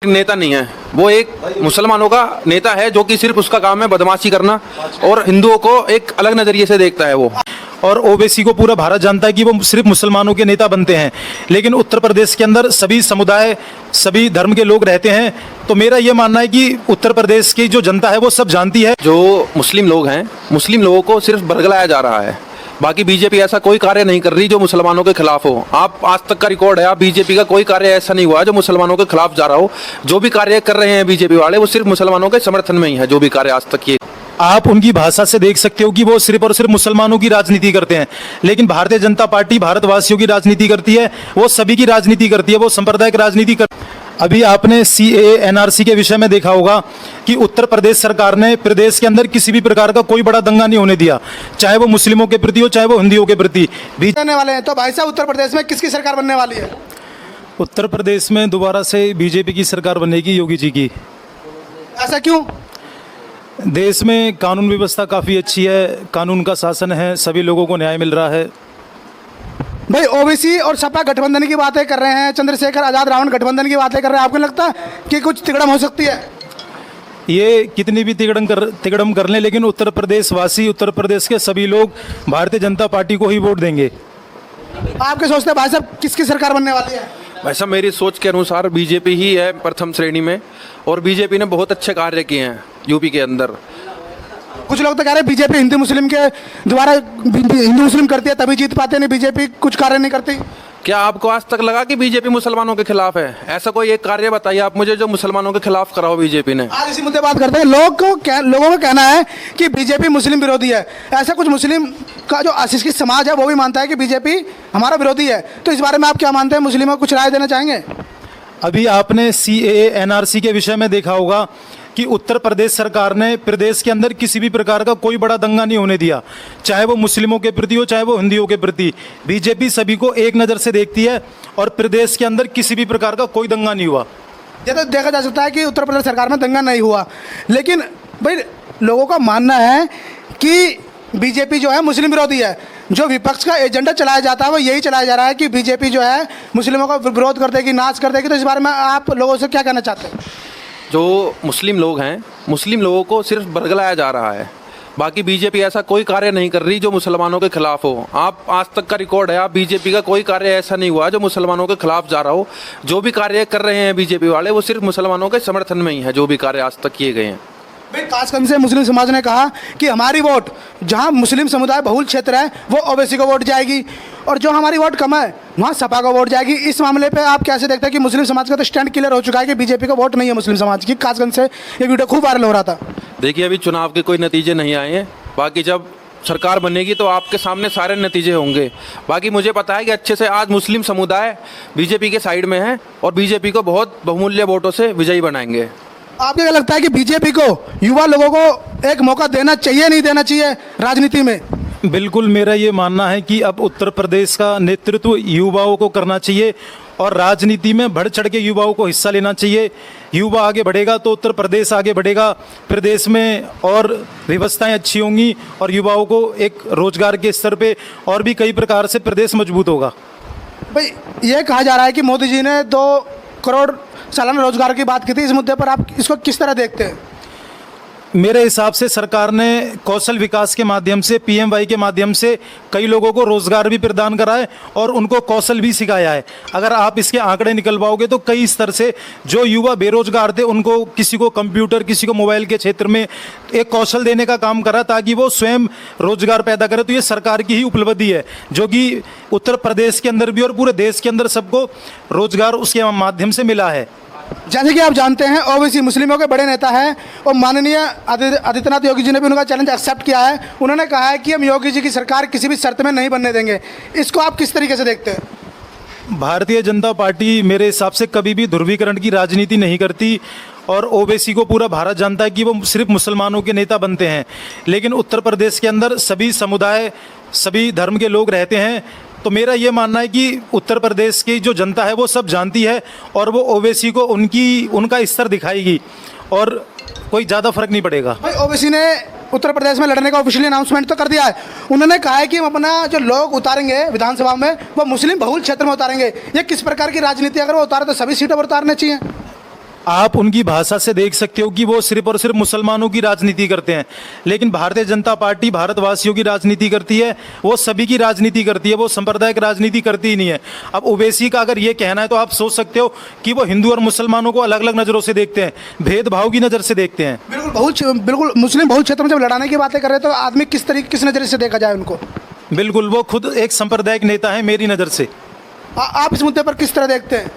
नेता नहीं है, वो एक मुसलमानों का नेता है जो कि सिर्फ उसका काम है बदमाशी करना और हिंदुओं को एक अलग नजरिए से देखता है वो। और ओबीसी को पूरा भारत जानता है कि वो सिर्फ मुसलमानों के नेता बनते हैं, लेकिन उत्तर प्रदेश के अंदर सभी समुदाय सभी धर्म के लोग रहते हैं। तो मेरा ये मानना है कि उत्तर प्रदेश की जो जनता है वो सब जानती है। जो मुस्लिम लोग हैं, मुस्लिम लोगों को सिर्फ बरगलाया जा रहा है। बाकी बीजेपी ऐसा कोई कार्य नहीं कर रही जो मुसलमानों के खिलाफ हो। आप आज तक का रिकॉर्ड है, आप बीजेपी का कोई कार्य ऐसा नहीं हुआ जो मुसलमानों के खिलाफ जा रहा हो। जो भी कार्य कर रहे हैं बीजेपी वाले वो सिर्फ मुसलमानों के समर्थन में ही है। जो भी कार्य आज तक किए, आप उनकी भाषा से देख सकते हो कि वो सिर्फ और सिर्फ मुसलमानों की राजनीति करते हैं, लेकिन भारतीय जनता पार्टी भारतवासियों की राजनीति करती है, वो सभी की राजनीति करती है, वो सांप्रदायिक राजनीति कर। अभी आपने सीएए एनआरसी के विषय में देखा होगा कि उत्तर प्रदेश सरकार ने प्रदेश के अंदर किसी भी प्रकार का कोई बड़ा दंगा नहीं होने दिया, चाहे वो मुस्लिमों के प्रति हो चाहे वो हिंदुओं के प्रति भी बनने वाले हैं। तो भाई साहब, उत्तर प्रदेश में किसकी सरकार बनने वाली है? उत्तर प्रदेश में दोबारा से बीजेपी की सरकार बनेगी, योगी जी की। ऐसा क्यों? देश में कानून व्यवस्था काफ़ी अच्छी है, कानून का शासन है, सभी लोगों को न्याय मिल रहा है। भाई ओबीसी और सपा गठबंधन की बातें कर रहे हैं, चंद्रशेखर आजाद रावण गठबंधन की बातें कर रहे हैं। आपको लगता है कि कुछ तिगड़म हो सकती है? ये कितनी भी तिगड़म कर लें, लेकिन उत्तर प्रदेश वासी, उत्तर प्रदेश के सभी लोग भारतीय जनता पार्टी को ही वोट देंगे। आप क्या सोचते हैं भाई साहब, किसकी सरकार बनने वाली है? वैसा मेरी सोच के अनुसार बीजेपी ही है प्रथम श्रेणी में, और बीजेपी ने बहुत अच्छे कार्य किए हैं यूपी के अंदर। कुछ लोग तो कह रहे हैं बीजेपी हिंदू मुस्लिम के द्वारा हिंदू मुस्लिम करती है तभी जीत पाते, नहीं बीजेपी कुछ कार्य नहीं करती। क्या आपको आज तक लगा कि बीजेपी मुसलमानों के खिलाफ है? ऐसा कोई एक कार्य बताइए आप मुझे जो मुसलमानों के खिलाफ करा हो बीजेपी ने। आज इसी मुद्दे बात करते हैं। लोगों का कहना है कि बीजेपी मुस्लिम विरोधी है। ऐसा कुछ मुस्लिम का जो आशिकी समाज है वो भी मानता है कि बीजेपी हमारा विरोधी है। तो इस बारे में आप क्या मानते हैं? मुस्लिमों को कुछ राय देना चाहेंगे? अभी आपने सीएए एनआरसी के विषय में देखा होगा कि उत्तर प्रदेश सरकार ने प्रदेश के अंदर किसी भी प्रकार का कोई बड़ा दंगा नहीं होने दिया, चाहे वो मुस्लिमों के प्रति हो चाहे वो हिंदुओं के प्रति। बीजेपी सभी को एक नज़र से देखती है और प्रदेश के अंदर किसी भी प्रकार का कोई दंगा नहीं हुआ। ये तो देखा जा सकता है कि उत्तर प्रदेश सरकार में दंगा नहीं हुआ, लेकिन भाई लोगों का मानना है कि बीजेपी जो है मुस्लिम विरोधी है। जो विपक्ष का एजेंडा चलाया जाता है वो यही चलाया जा रहा है कि बीजेपी जो है मुस्लिमों का विरोध कर देगी, नाश कर देगी। तो इस बारे में आप लोगों से क्या कहना चाहते हैं? जो मुस्लिम लोग हैं, मुस्लिम लोगों को सिर्फ बरगलाया जा रहा है। बाकी बीजेपी ऐसा कोई कार्य नहीं कर रही जो मुसलमानों के खिलाफ हो। आप आज तक का रिकॉर्ड है, आप बीजेपी का कोई कार्य ऐसा नहीं हुआ जो मुसलमानों के खिलाफ जा रहा हो। जो भी कार्य कर रहे हैं बीजेपी वाले वो सिर्फ मुसलमानों के समर्थन में ही है। जो भी कार्य आज तक किए गए हैं, खासकर से मुस्लिम समाज ने कहा कि हमारी वोट जहां मुस्लिम समुदाय बहुल क्षेत्र है वो ओबीसी को वोट जाएगी, और जो हमारी वोट कम है वहां सपा को वोट जाएगी। इस मामले पे आप कैसे देखते हैं कि मुस्लिम समाज का तो स्टैंड क्लियर हो चुका है कि बीजेपी का वोट नहीं है मुस्लिम समाज की? खासकर से ये वीडियो खूब वायरल हो रहा था। देखिए अभी चुनाव के कोई नतीजे नहीं आए हैं। बाकी जब सरकार बनेगी तो आपके सामने सारे नतीजे होंगे। बाकी मुझे पता है कि अच्छे से आज मुस्लिम समुदाय बीजेपी के साइड में है और बीजेपी को बहुत बहुमूल्य वोटों से विजयी बनाएंगे। आपको क्या लगता है कि बीजेपी को युवा लोगों को एक मौका देना चाहिए, नहीं देना चाहिए राजनीति में? बिल्कुल, मेरा ये मानना है कि अब उत्तर प्रदेश का नेतृत्व युवाओं को करना चाहिए और राजनीति में बढ़ चढ़ के युवाओं को हिस्सा लेना चाहिए। युवा आगे बढ़ेगा तो उत्तर प्रदेश आगे बढ़ेगा, प्रदेश में और व्यवस्थाएं अच्छी होंगी और युवाओं को एक रोजगार के स्तर पे और भी कई प्रकार से प्रदेश मजबूत होगा। भाई ये कहा जा रहा है कि मोदी जी ने 2 करोड़ सालाना रोजगार की बात की थी। इस मुद्दे पर आप इसको किस तरह देखते हैं? मेरे हिसाब से सरकार ने कौशल विकास के माध्यम से, पीएमवाई के माध्यम से कई लोगों को रोजगार भी प्रदान करा है और उनको कौशल भी सिखाया है। अगर आप इसके आंकड़े निकलवाओगे तो कई स्तर से जो युवा बेरोजगार थे उनको किसी को कंप्यूटर, किसी को मोबाइल के क्षेत्र में एक कौशल देने का काम करा ताकि वो स्वयं रोजगार पैदा करे। तो ये सरकार की ही उपलब्धि है जो कि उत्तर प्रदेश के अंदर भी और पूरे देश के अंदर सबको रोजगार उसके माध्यम से मिला है। जैसे कि आप जानते हैं ओबीसी मुस्लिमों के बड़े नेता हैं और माननीय आदित्यनाथ योगी जी ने भी उनका चैलेंज एक्सेप्ट किया है। उन्होंने कहा है कि हम योगी जी की सरकार किसी भी शर्त में नहीं बनने देंगे। इसको आप किस तरीके से देखते हैं? भारतीय जनता पार्टी मेरे हिसाब से कभी भी ध्रुवीकरण की राजनीति नहीं करती और ओबीसी को पूरा भारत जानता है कि वो सिर्फ मुसलमानों के नेता बनते हैं, लेकिन उत्तर प्रदेश के अंदर सभी समुदाय सभी धर्म के लोग रहते हैं। तो मेरा ये मानना है कि उत्तर प्रदेश की जो जनता है वो सब जानती है और वो ओबीसी को उनका स्तर दिखाएगी और कोई ज़्यादा फर्क नहीं पड़ेगा। भाई ओबीसी ने उत्तर प्रदेश में लड़ने का ऑफिशियली अनाउंसमेंट तो कर दिया है। उन्होंने कहा है कि हम अपना जो लोग उतारेंगे विधानसभा में वो मुस्लिम बहुल क्षेत्र में उतारेंगे। ये किस प्रकार की राजनीति? अगर वो उतारे तो सभी सीटों पर उतारने चाहिए। आप उनकी भाषा से देख सकते हो कि वो सिर्फ और सिर्फ मुसलमानों की राजनीति करते हैं, लेकिन भारतीय जनता पार्टी भारतवासियों की राजनीति करती है, वो सभी की राजनीति करती है, वो सांप्रदायिक राजनीति करती ही नहीं है। अब ओवैसी का अगर ये कहना है तो आप सोच सकते हो कि वो हिंदू और मुसलमानों को अलग अलग नज़रों से देखते हैं, भेदभाव की नज़र से देखते हैं। बिल्कुल मुस्लिम बहुल क्षेत्र में जब लड़ाने की बातें कर रहे हैं तो आदमी किस नज़रिए से देखा जाए उनको? बिल्कुल, वो खुद एक सांप्रदायिक नेता है मेरी नज़र से। आप इस मुद्दे पर किस तरह देखते हैं?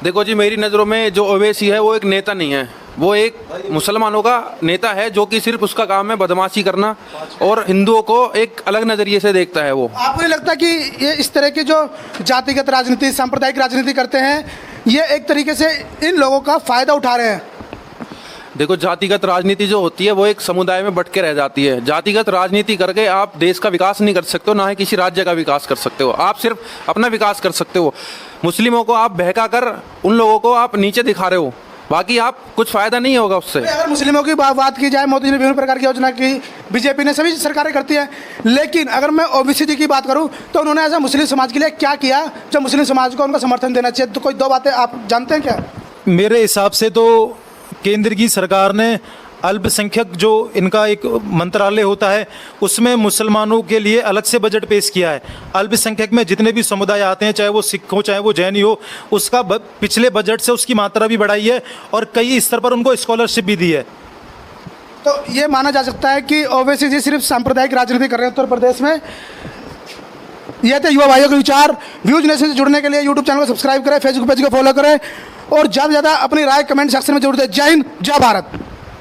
देखो जी, मेरी नज़रों में जो ओवैसी है वो एक नेता नहीं है, वो एक मुसलमानों का नेता है जो कि सिर्फ उसका काम है बदमाशी करना और हिंदुओं को एक अलग नज़रिए से देखता है वो। आपको नहीं लगता कि ये इस तरह की जो जातिगत राजनीति, सांप्रदायिक राजनीति करते हैं, ये एक तरीके से इन लोगों का फ़ायदा उठा रहे हैं? देखो, जातिगत राजनीति जो होती है वो एक समुदाय में बट के रह जाती है। जातिगत राजनीति करके आप देश का विकास नहीं कर सकते हो, ना ही किसी राज्य का विकास कर सकते हो। आप सिर्फ अपना विकास कर सकते हो। मुस्लिमों को आप बहका कर उन लोगों को आप नीचे दिखा रहे हो, बाकी आप कुछ फ़ायदा नहीं होगा उससे। अगर मुस्लिमों की बात की जाए, मोदी जी ने विभिन्न प्रकार की योजना की, बीजेपी ने, सभी सरकारें करती हैं, लेकिन अगर मैं ओबीसी जी की बात करूं तो उन्होंने ऐसा मुस्लिम समाज के लिए क्या किया जो मुस्लिम समाज को उनका समर्थन देना चाहिए? तो कोई दो बातें आप जानते हैं क्या? मेरे हिसाब से तो केंद्र की सरकार ने अल्पसंख्यक जो इनका एक मंत्रालय होता है उसमें मुसलमानों के लिए अलग से बजट पेश किया है। अल्पसंख्यक में जितने भी समुदाय आते हैं, चाहे वो सिख हो चाहे वो जैनी हो, उसका पिछले बजट से उसकी मात्रा भी बढ़ाई है और कई स्तर पर उनको स्कॉलरशिप भी दी है। तो ये माना जा सकता है कि ओवैसी जी सिर्फ सांप्रदायिक राजनीति कर रहे हैं उत्तर प्रदेश में। यह थे युवा भाइयों के विचार। व्यूज नेशन से जुड़ने के लिए यूट्यूब चैनल को सब्सक्राइब करें, फेसबुक पेज को फॉलो करें और ज़्यादा से ज़्यादा अपनी राय कमेंट सेक्शन में जरूर दें। जय हिंद, जय भारत।